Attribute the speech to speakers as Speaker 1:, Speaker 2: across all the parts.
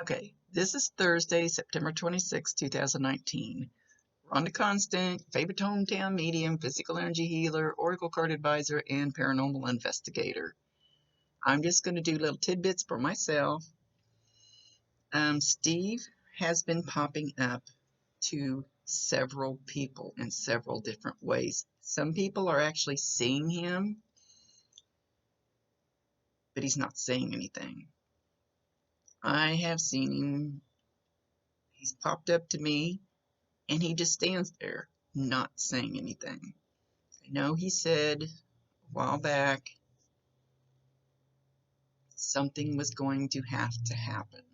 Speaker 1: Okay, this is Thursday, September 26, 2019. Rhonda Constant, favorite hometown medium, physical energy healer, oracle card advisor, and paranormal investigator. I'm just going to do little tidbits for myself. Steve has been popping up to several people in several different ways. Some people are actually seeing him, but he's not saying anything. I have seen him. He's popped up to me and he just stands there, not saying anything. I know he said a while back something was going to have to happen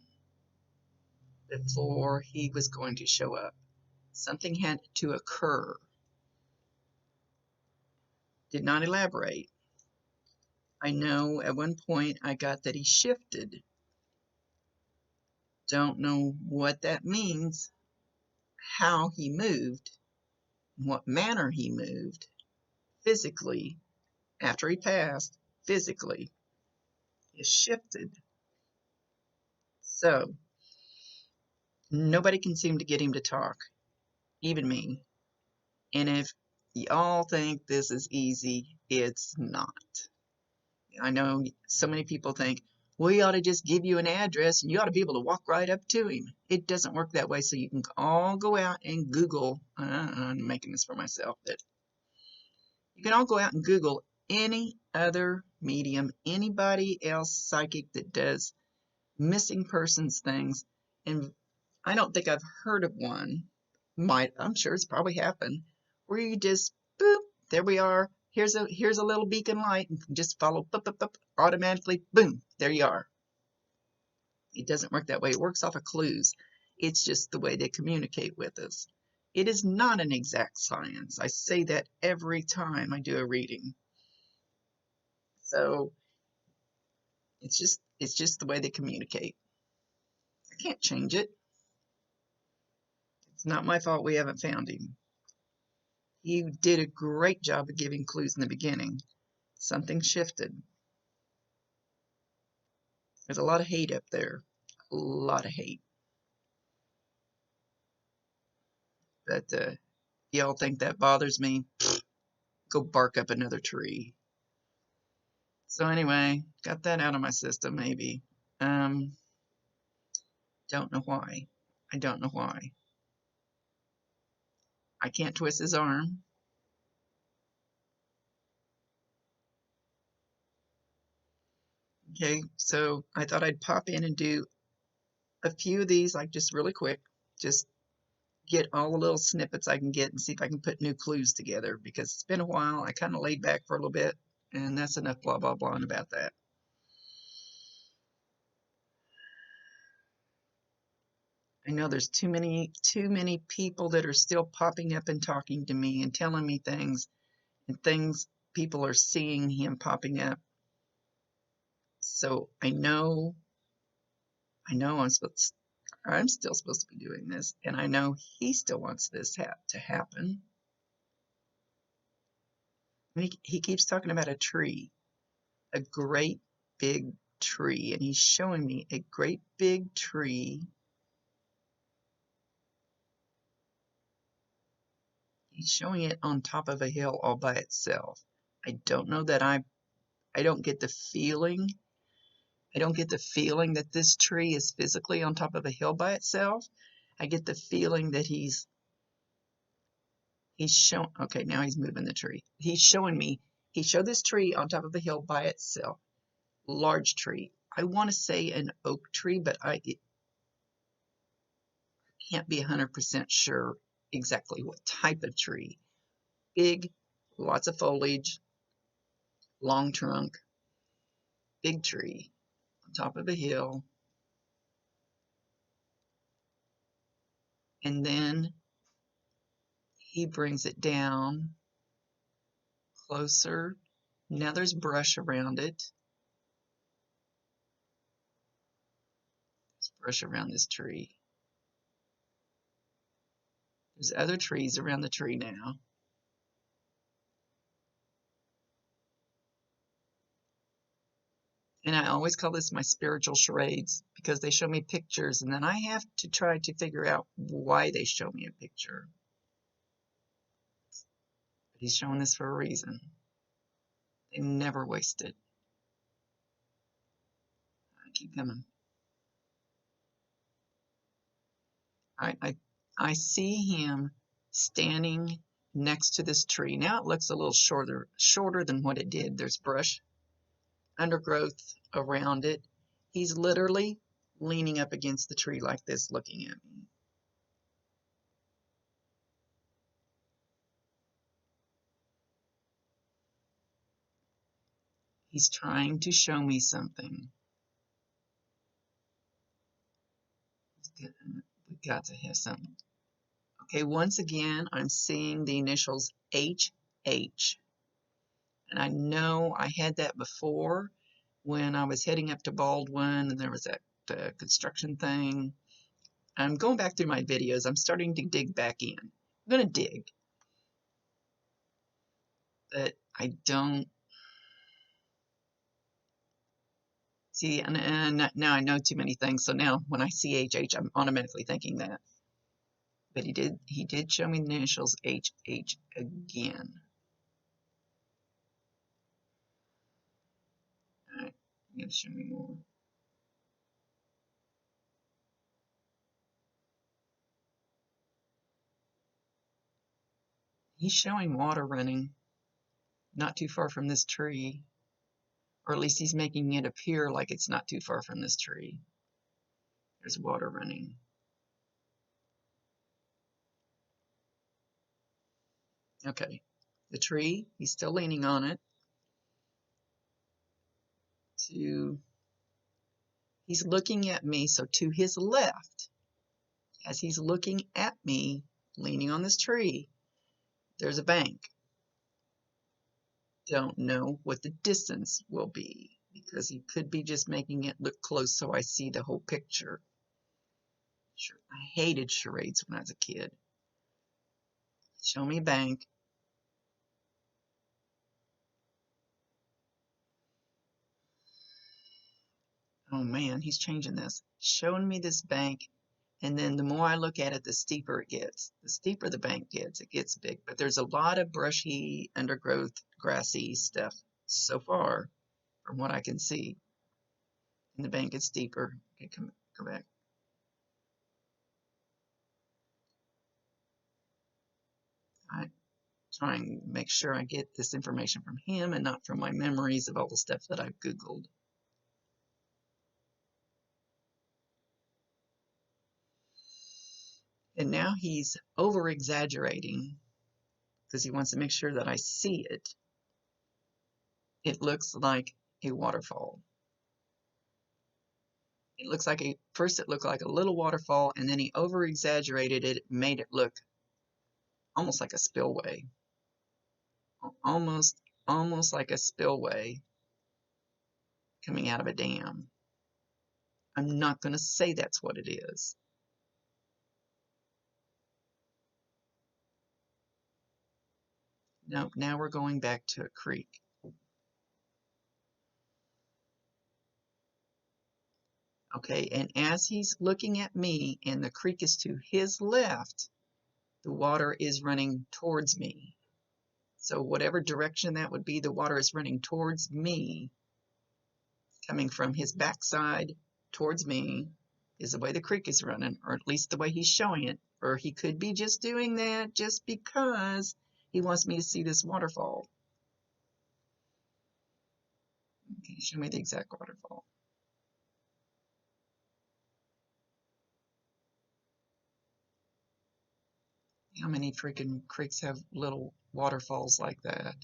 Speaker 1: before he was going to show up. Something had to occur. Did not elaborate. I know at one point I got that he shifted. Don't know what that means, how he moved, in what manner he moved physically after he passed, physically. He shifted. So nobody can seem to get him to talk, even me. And if y'all think this is easy, it's not. I know so many people think, we ought to just give you an address and you ought to be able to walk right up to him. It doesn't work that way. So you can all go out and Google. I'm making this for myself, but you can all go out and Google any other medium, anybody else psychic that does missing persons things. And I don't think I've heard of one. I'm sure it's probably happened, where you just boop, there we are. Here's a little beacon light, and just follow, boop, boop, boop, automatically, boom, there you are. It doesn't work that way. It works off of clues. It's just the way they communicate with us. It is not an exact science. I say that every time I do a reading. So it's just the way they communicate. I can't change it. It's not my fault we haven't found him. You did a great job of giving clues in the beginning. Something shifted. There's a lot of hate up there. A lot of hate. But y'all think that bothers me? Go bark up another tree. So anyway, got that out of my system maybe. Don't know why. I don't know why. I can't twist his arm. Okay, so I thought I'd pop in and do a few of these, like just really quick. Just get all the little snippets I can get and see if I can put new clues together, because it's been a while. I kind of laid back for a little bit, and that's enough blah blah blah about that. I know there's too many people that are still popping up and talking to me and telling me things, and things people are seeing him popping up. So I know I'm still supposed to be doing this, and I know he still wants this to happen. He keeps talking about a tree, a great big tree, and he's showing me a great big tree. He's showing it on top of a hill all by itself. I don't know that I don't get the feeling. I don't get the feeling that this tree is physically on top of a hill by itself. I get the feeling that he's showing. Okay, now he's moving the tree. He's showing me. He showed this tree on top of a hill by itself. Large tree. I want to say an oak tree, but I can't be 100% sure exactly what type of tree. Big, lots of foliage, long trunk, big tree on top of a hill. And then he brings it down closer. Now there's brush around it. There's brush around this tree. There's other trees around the tree now. And I always call this my spiritual charades because they show me pictures and then I have to try to figure out why they show me a picture. But he's showing this for a reason. They never waste it. I keep coming. I see him standing next to this tree. Now it looks a little shorter than what it did. There's brush, undergrowth around it. He's literally leaning up against the tree like this, looking at me. He's trying to show me something. We've got to have something. Okay, once again, I'm seeing the initials HH. And I know I had that before when I was heading up to Baldwin and there was that construction thing. I'm going back through my videos. I'm starting to dig back in. I'm going to dig. But I don't see, and now I know too many things. So now when I see HH, I'm automatically thinking that. But he did show me the initials HH again. All right, you gotta show me more. He's showing water running not too far from this tree, or at least he's making it appear like it's not too far from this tree. There's water running. Okay, the tree, he's still leaning on it. He's looking at me, so to his left, as he's looking at me, leaning on this tree, there's a bank. Don't know what the distance will be because he could be just making it look close so I see the whole picture. Sure, I hated charades when I was a kid. Show me a bank. Oh man, he's changing this. Showing me this bank, and then the more I look at it, the steeper it gets. The steeper the bank gets, it gets big. But there's a lot of brushy, undergrowth, grassy stuff so far from what I can see. And the bank gets steeper. Okay, go back. I try and make sure I get this information from him and not from my memories of all the stuff that I've Googled. And now he's over exaggerating because he wants to make sure that I see it. It looks like a waterfall. It looks like first it looked like a little waterfall, and then he over exaggerated it, made it look almost like a spillway. Almost like a spillway coming out of a dam. I'm not going to say that's what it is. No, now we're going back to a creek. Okay, and as he's looking at me and the creek is to his left, the water is running towards me. So whatever direction that would be, the water is running towards me, coming from his backside towards me is the way the creek is running, or at least the way he's showing it. Or he could be just doing that just because he wants me to see this waterfall. Okay, show me the exact waterfall. How many freaking creeks have little waterfalls like that?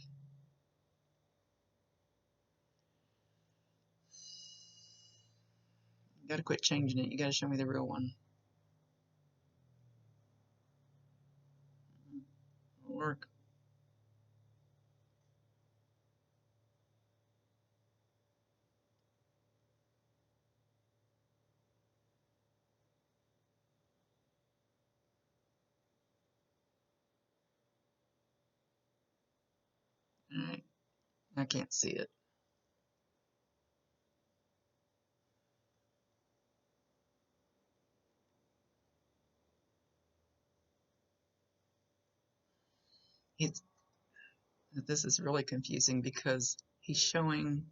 Speaker 1: You gotta quit changing it. You gotta show me the real one. It'll work. All right, I can't see it. it's this is really confusing because he's showing.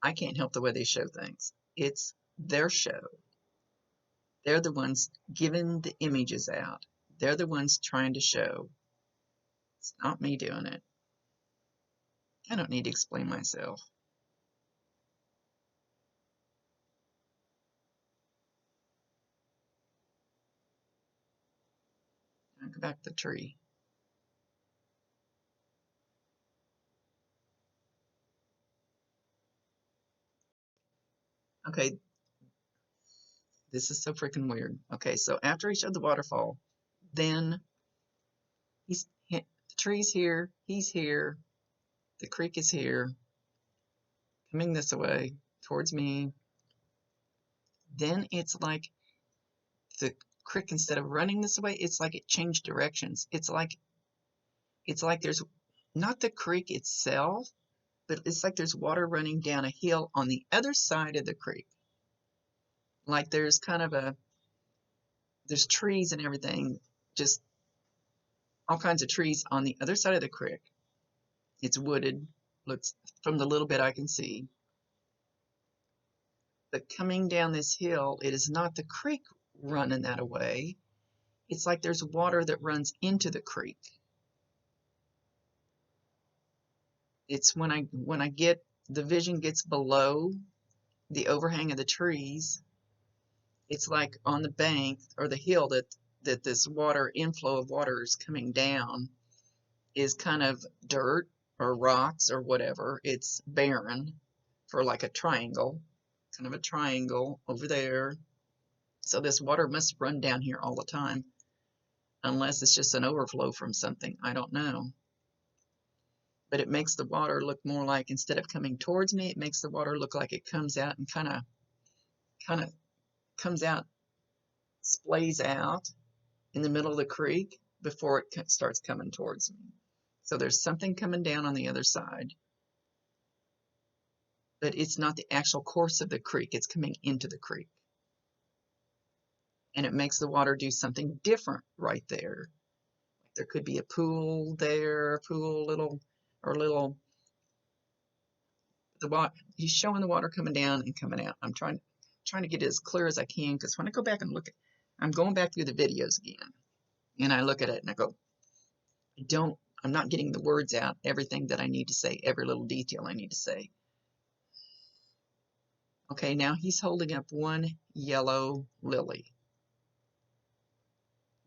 Speaker 1: I can't help the way they show things. It's their show. They're the ones giving the images out. They're the ones trying to show. It's not me doing it. I don't need to explain myself. I'll go back to the tree. Okay, this is so freaking weird. Okay, so after he showed the waterfall, then the tree's here, he's here, the creek is here, coming this way towards me. Then it's like the creek, instead of running this way, it's like it changed directions. It's like there's not the creek itself, but it's like there's water running down a hill on the other side of the creek. Like there's kind of there's trees and everything, just all kinds of trees on the other side of the creek. It's wooded, looks from the little bit I can see. But coming down this hill, it is not the creek running that away. It's like there's water that runs into the creek. It's when I get the vision gets below the overhang of the trees, it's like on the bank or the hill that this water inflow of water is coming down is kind of dirt or rocks or whatever. It's barren for like a triangle, kind of a triangle over there. So this water must run down here all the time, unless it's just an overflow from something. I don't know. But it makes the water look more like, instead of coming towards me, it makes the water look like it comes out and kind of comes out, splays out in the middle of the creek before it starts coming towards me. So there's something coming down on the other side, but it's not the actual course of the creek. It's coming into the creek. And it makes the water do something different right there. There could be a pool there, a pool, little, he's showing the water coming down and coming out. I'm trying to get it as clear as I can, because when I go back and look I'm going back through the videos again, and I look at it and I go, I'm not getting the words out, everything that I need to say, every little detail I need to say. Okay, now he's holding up one yellow lily.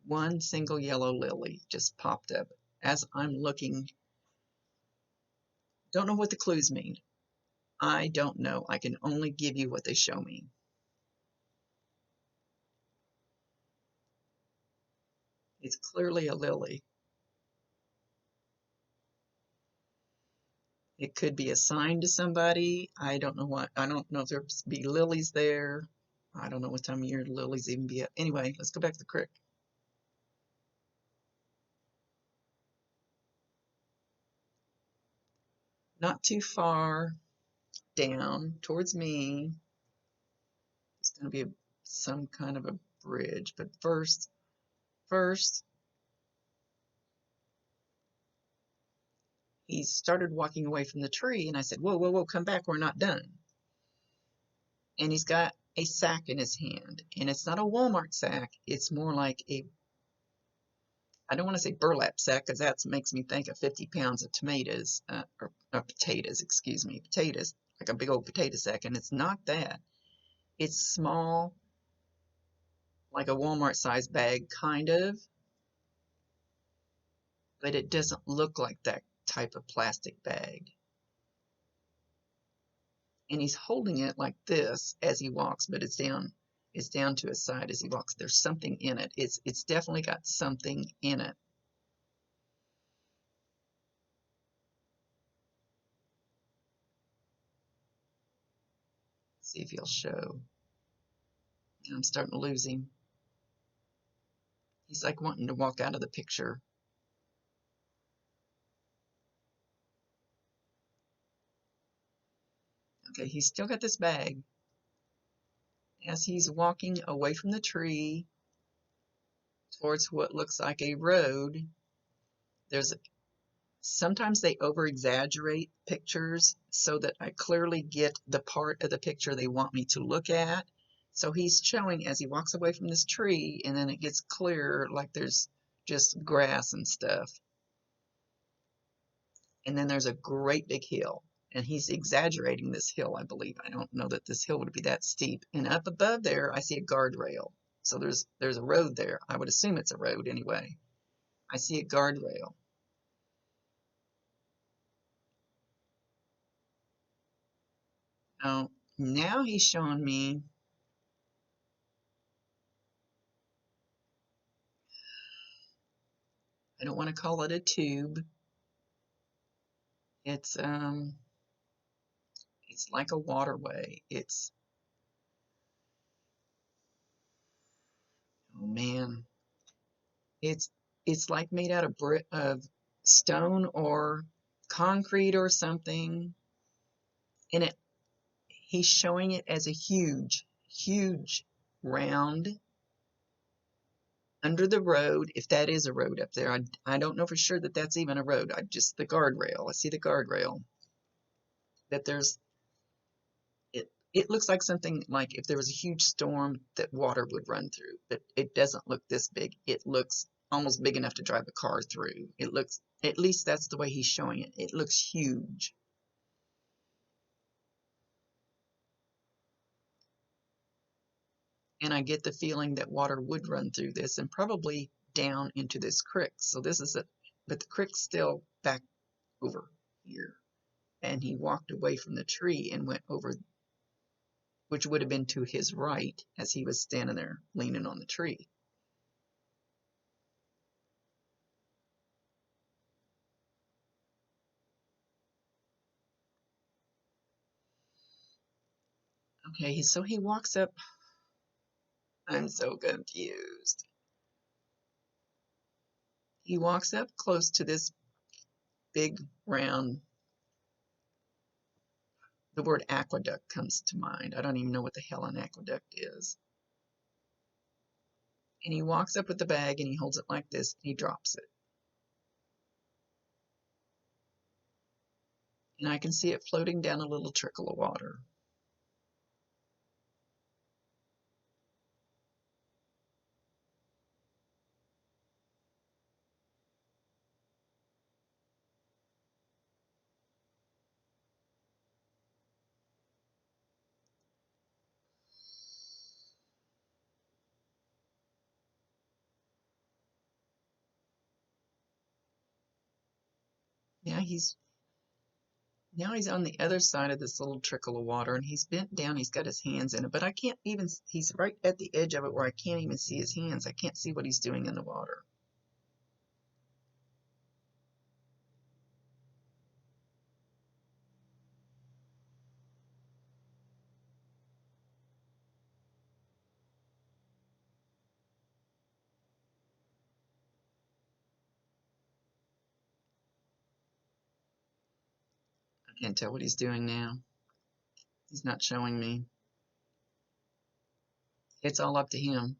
Speaker 1: One single yellow lily just popped up as I'm looking. Don't know what the clues mean. I don't know. I can only give you what they show me. It's clearly a lily. It could be a sign to somebody. I don't know what. I don't know if there's be lilies there. I don't know what time of year lilies even be at. Anyway, let's go back to the creek. Not too far down towards me. It's going to be some kind of a bridge, but first, he started walking away from the tree, and I said, whoa, whoa, whoa, come back, we're not done. And he's got a sack in his hand, and it's not a Walmart sack. It's more like I don't want to say burlap sack, because that makes me think of 50 pounds of tomatoes, or potatoes, excuse me, potatoes, like a big old potato sack, and it's not that. It's small, like a Walmart size bag, kind of, but it doesn't look like that type of plastic bag. And he's holding it like this as he walks, but it's down to his side as he walks. There's something in it. It's definitely got something in it. See if he'll show. I'm starting to lose him. He's like wanting to walk out of the picture. Okay, he's still got this bag. As he's walking away from the tree, towards what looks like a road. There's sometimes they over exaggerate pictures so that I clearly get the part of the picture they want me to look at. So he's showing as he walks away from this tree, and then it gets clear like there's just grass and stuff. And then there's a great big hill, and he's exaggerating this hill, I believe. I don't know that this hill would be that steep. And up above there, I see a guardrail. So there's a road there. I would assume it's a road anyway. I see a guardrail. Now he's showing me, I don't want to call it a tube. It's like a waterway. Oh man, it's it's like made out of stone or concrete or something. And he's showing it as a huge, huge round under the road, if that is a road up there. I don't know for sure that that's even a road. Just the guardrail. I see the guardrail. That it looks like something like if there was a huge storm that water would run through, but it doesn't look this big. It looks almost big enough to drive a car through. It looks, at least that's the way he's showing it. It looks huge. And I get the feeling that water would run through this and probably down into this creek. So this is but the creek's still back over here. And he walked away from the tree and went over, which would have been to his right as he was standing there leaning on the tree. Okay, so he walks up. I'm so confused. He walks up close to this big round, the word aqueduct comes to mind. I don't even know what the hell an aqueduct is. And he walks up with the bag and he holds it like this and he drops it. And I can see it floating down a little trickle of water. Now he's Now he's on the other side of this little trickle of water and he's bent down. He's got his hands in it, but I can't even, he's right at the edge of it where I can't even see his hands. I can't see what he's doing in the water. I can't tell what he's doing now. He's not showing me. It's all up to him.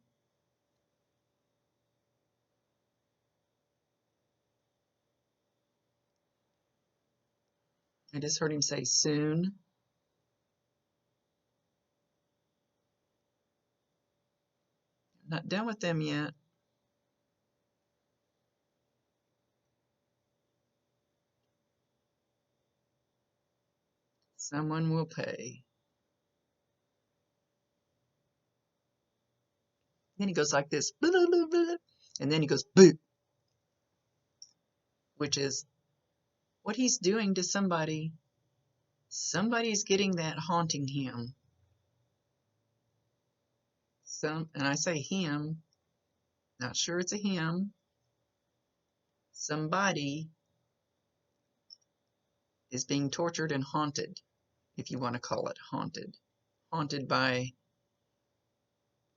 Speaker 1: I just heard him say soon. I'm not done with them yet. Someone will pay. Then he goes like this, blah, blah, blah, blah, and then he goes boo, which is what he's doing to somebody. Somebody's getting that haunting him. And I say him, not sure it's a him. Somebody is being tortured and haunted, if you want to call it haunted. Haunted by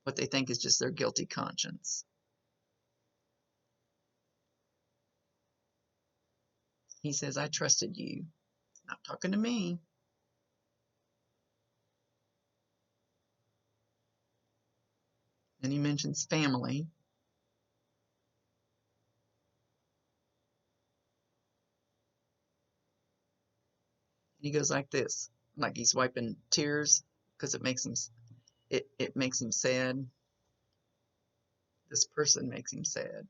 Speaker 1: what they think is just their guilty conscience. He says, I trusted you. Not talking to me. And he mentions family. he goes like this, like he's wiping tears because it makes him sad. This person makes him sad.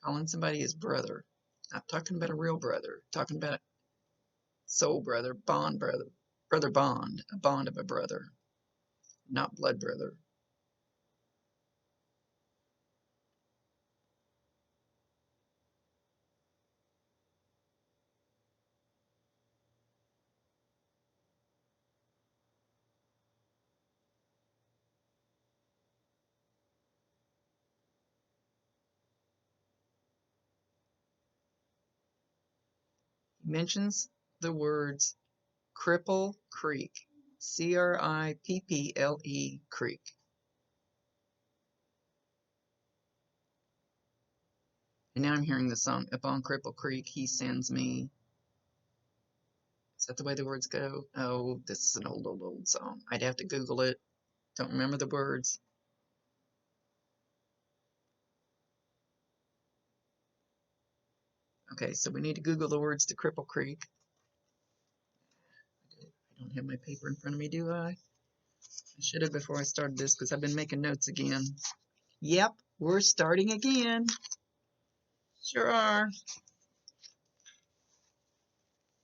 Speaker 1: Calling somebody his brother. Not talking about a real brother. Talking about a soul brother, bond brother, brother bond, a bond of a brother, not blood brother. He mentions the words Cripple Creek, Cripple Creek. And now I'm hearing the song, Up on Cripple Creek, he sends me. Is that the way the words go? Oh, this is an old song. I'd have to Google it. Don't remember the words. Okay, so we need to Google the words to Cripple Creek. I don't have my paper in front of me, do I? I should have before I started this because I've been making notes again. Yep, we're starting again. Sure are.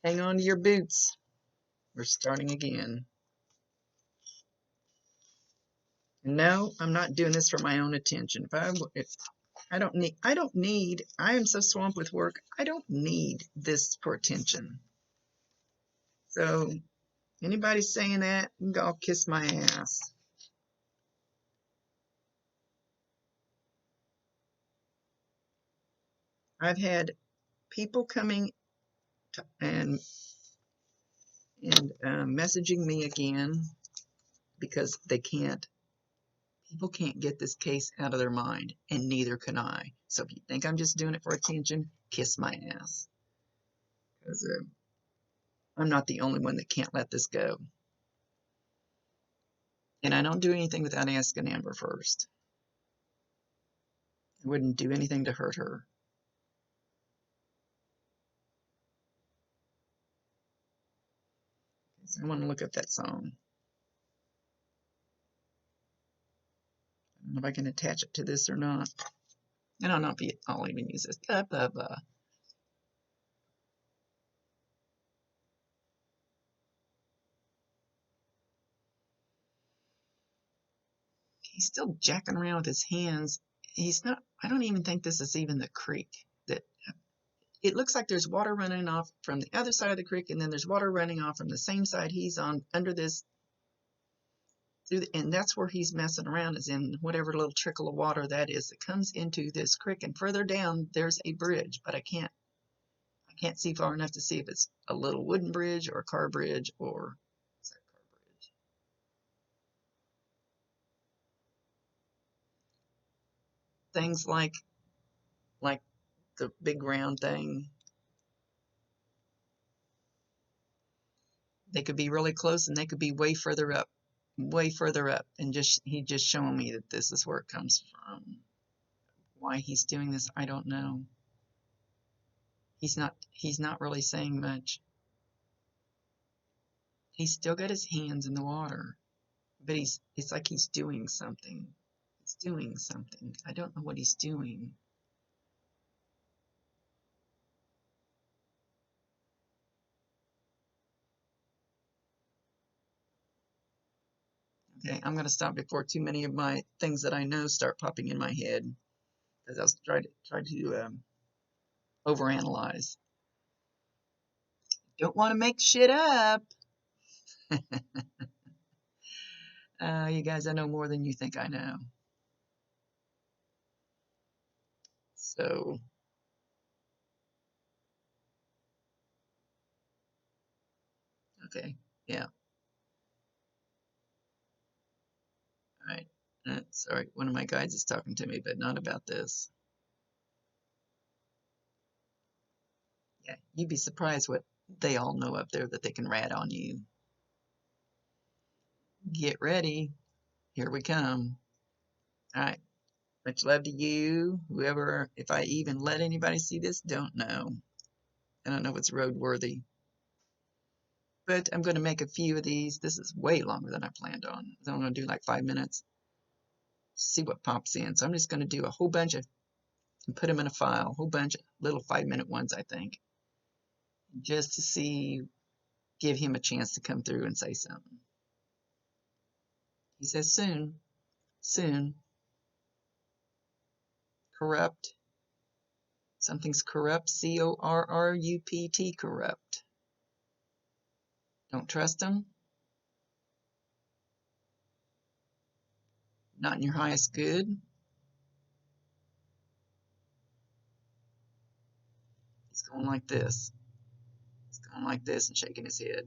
Speaker 1: Hang on to your boots. We're starting again. And no, I'm not doing this for my own attention. I am so swamped with work, I don't need this for attention. So, anybody saying that, you can go kiss my ass. I've had people coming and messaging me again because people can't get this case out of their mind, and neither can I. So if you think I'm just doing it for attention, kiss my ass. Because I'm not the only one that can't let this go. And I don't do anything without asking Amber first. I wouldn't do anything to hurt her. So I want to look up that song. I don't know if I can attach it to this or not. And I'll even use this. Blah, blah, blah. He's still jacking around with his hands. He's not, I don't even think this is even the creek. That it looks like there's water running off from the other side of the creek, and then there's water running off from the same side he's on under this. And that's where he's messing around, is in whatever little trickle of water that is that comes into this creek. And further down, there's a bridge, but I can't see far enough to see if it's a little wooden bridge or a car bridge or is that a car bridge? Things like the big round thing. They could be really close and they could be way further up. And he just showing me that this is where it comes from. Why he's doing this, I don't know. He's not really saying much. He's still got his hands in the water, but it's like he's doing something. He's doing something. I don't know what he's doing. Okay, I'm going to stop before too many of my things that I know start popping in my head, because I'll try to overanalyze. Don't want to make shit up. You guys, I know more than you think I know. So, okay, yeah. All right. Sorry, one of my guides is talking to me, but not about this. Yeah, you'd be surprised what they all know up there that they can rat on you. Get ready. Here we come. All right. Much love to you. Whoever, if I even let anybody see this, don't know. I don't know if it's roadworthy. But I'm going to make a few of these. This is way longer than I planned on. So I'm going to do like 5 minutes. See what pops in. So I'm just going to do a whole bunch of and put them in a file, a whole bunch of little 5-minute ones, I think, just to see, give him a chance to come through and say something. He says soon, soon, corrupt. Something's corrupt, C-O-R-R-U-P-T, corrupt. Don't trust him. Not in your highest good. He's going like this. He's going like this and shaking his head.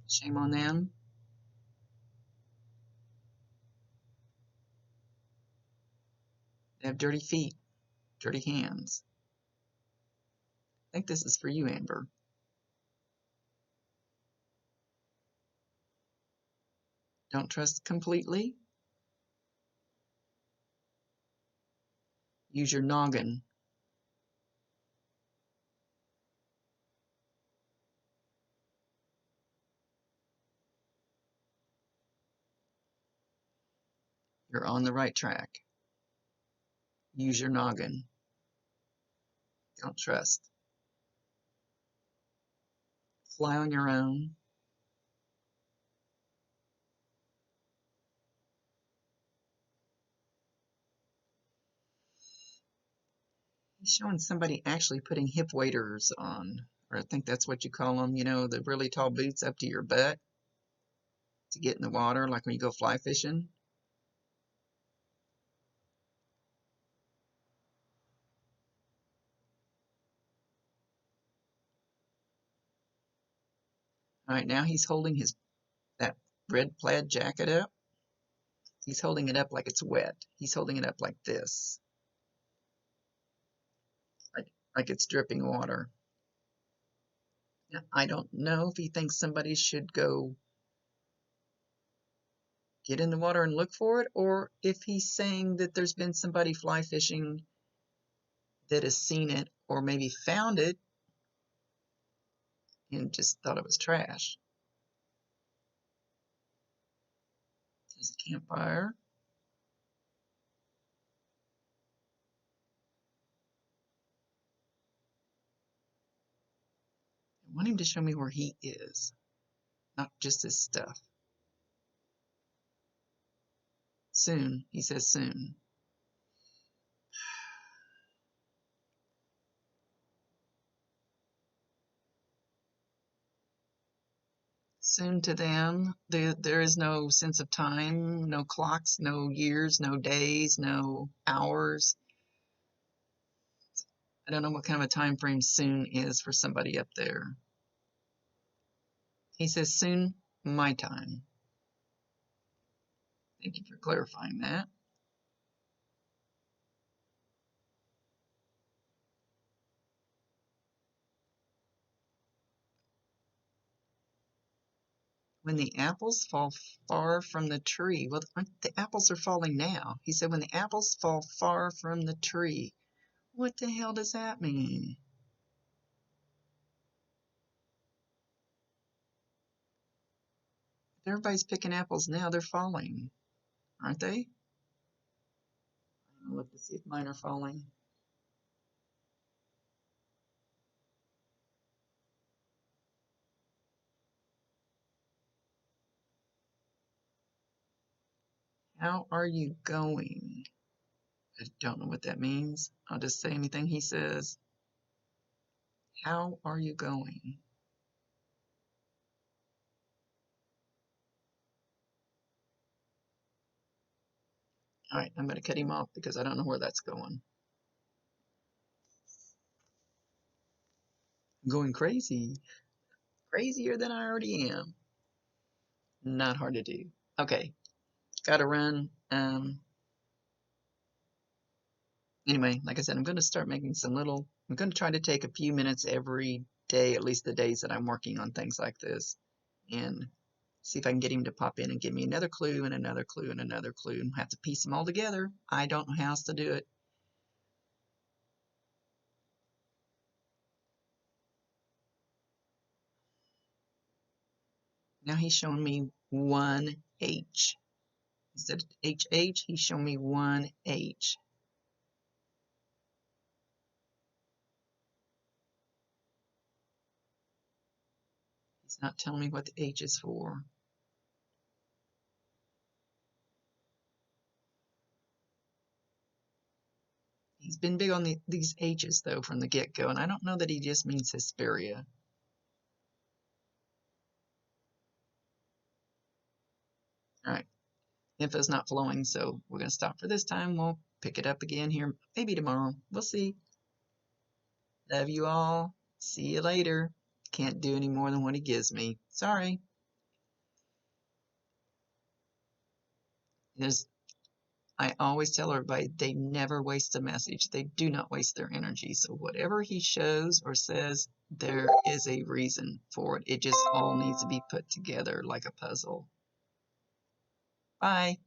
Speaker 1: Shame on them. They have dirty feet, dirty hands. I think this is for you, Amber. Don't trust completely. Use your noggin. You're on the right track. Use your noggin. Don't trust. Fly on your own. He's showing somebody actually putting hip waders on, or I think that's what you call them, you know, the really tall boots up to your butt to get in the water, like when you go fly fishing. All right, now he's holding that red plaid jacket up. He's holding it up like it's wet. He's holding it up like this, like it's dripping water. Now, I don't know if he thinks somebody should go get in the water and look for it, or if he's saying that there's been somebody fly fishing that has seen it or maybe found it and just thought it was trash. There's a campfire. I want him to show me where he is, not just his stuff. Soon, he says soon. Soon to them, there is no sense of time, no clocks, no years, no days, no hours. I don't know what kind of a time frame soon is for somebody up there. He says soon, my time. Thank you for clarifying that. When the apples fall far from the tree. Well, the apples are falling now. He said when the apples fall far from the tree. What the hell does that mean? If everybody's picking apples now, they're falling, aren't they? I'll look to see if mine are falling. How are you going? I don't know what that means. I'll just say anything he says. How are you going? All right, I'm going to cut him off because I don't know where that's going. I'm going crazy. Crazier than I already am. Not hard to do. Okay, got to run. Anyway, like I said, I'm going to start making I'm going to try to take a few minutes every day, at least the days that I'm working on things like this, and See if I can get him to pop in and give me another clue and another clue and another clue, and have to piece them all together. I don't know how else to do it. Now he's showing me 1H. Instead of HH, he's showing me 1H. He's not telling me what the H is for. He's been big on these H's, though, from the get-go, and I don't know that he just means Hesperia. All right, info's not flowing, so we're going to stop for this time. We'll pick it up again here, maybe tomorrow. We'll see. Love you all. See you later. Can't do any more than what he gives me. Sorry. I always tell everybody they never waste a message. They do not waste their energy. So whatever he shows or says, there is a reason for it. It just all needs to be put together like a puzzle. Bye.